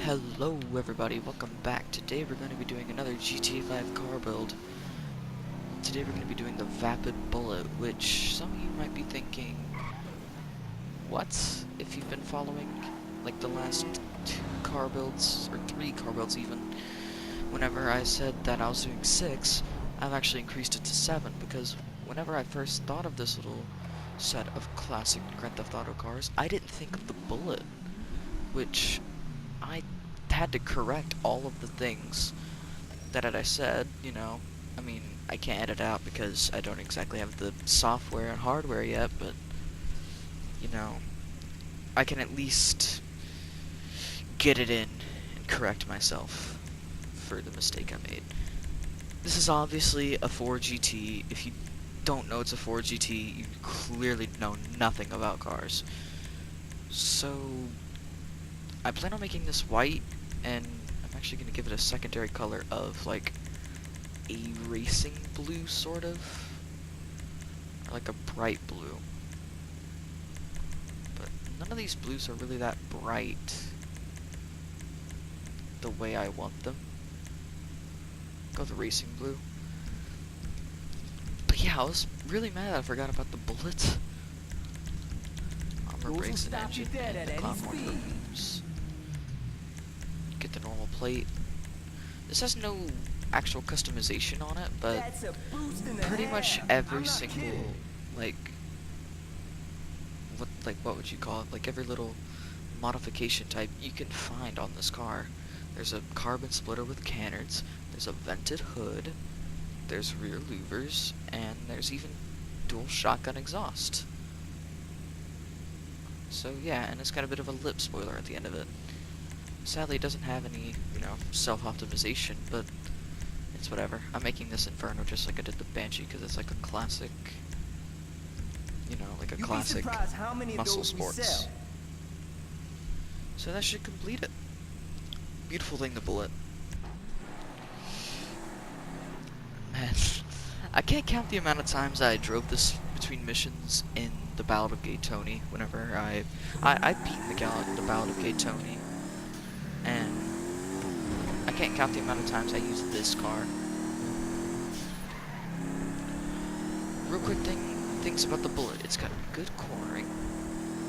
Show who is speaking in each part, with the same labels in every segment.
Speaker 1: Hello everybody, welcome back. Today we're going to be doing another GTA 5 car build. Today we're going to be doing the Vapid Bullet, which some of you might be thinking, what? If you've been following like the last 2 car builds, or 3 car builds even, whenever I said that I was doing 6, I've actually increased it to 7, because whenever I first thought of this little set of classic Grand Theft Auto cars, I didn't think of the Bullet, which I had to correct all of the things that I said, you know. I mean, I can't edit out because I don't exactly have the software and hardware yet, but, you know, I can at least get it in and correct myself for the mistake I made. This is obviously a 4GT. If you don't know it's a 4GT, you clearly know nothing about cars. So I plan on making this white, and I'm actually going to give it a secondary color of, like, a racing blue, sort of. Or like a bright blue. But none of these blues are really that bright the way I want them. Go with the racing blue. But yeah, I was really mad that I forgot about the bullets. Armor brakes and engine, and the cloud booms. Get the normal plate. This has no actual customization on it, but pretty much every single, like what would you call it? Like every little modification type you can find on this car. There's a carbon splitter with canards, there's a vented hood, there's rear louvers, and there's even dual shotgun exhaust. So yeah, and it's got a bit of a lip spoiler at the end of it. Sadly, it doesn't have any, you know, self-optimization, but it's whatever. I'm making this Inferno just like I did the Banshee because it's like a classic, you know, like a classic muscle sports. So that should complete it. Beautiful thing, the Bullet. Man, I can't count the amount of times I drove this between missions in the Ballad of Gay Tony. Whenever I've beaten the Ballad of Gay Tony. And I can't count the amount of times I used this car. Real quick things about the Bullet. It's got good cornering.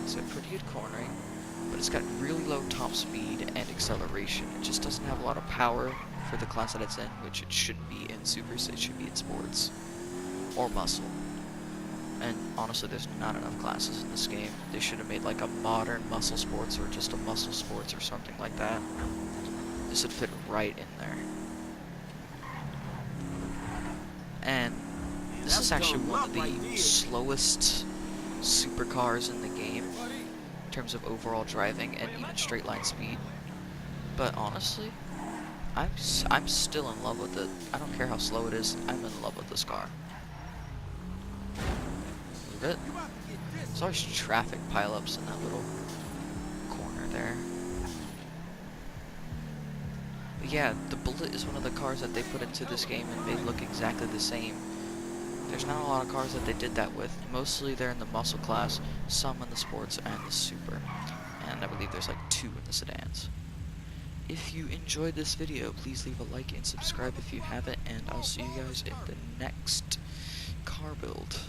Speaker 1: It's got pretty good cornering, but it's got really low top speed and acceleration. It just doesn't have a lot of power for the class that it's in, which it shouldn't be in Supers. It should be in Sports or Muscle. And honestly, there's not enough classes in this game. They should have made like a modern Muscle Sports or just a Muscle Sports or something like that. This would fit right in there. And this is actually one of the slowest supercars in the game in terms of overall driving and even straight line speed. But honestly, I'm still in love with it. I don't care how slow it is. I'm in love with this car. It. There's always traffic pileups in that little corner there. But yeah, the Bullet is one of the cars that they put into this game and made look exactly the same. There's not a lot of cars that they did that with. Mostly they're in the muscle class, some in the sports and the super. And I believe there's like 2 in the sedans. If you enjoyed this video, please leave a like and subscribe if you haven't, and I'll see you guys in the next car build.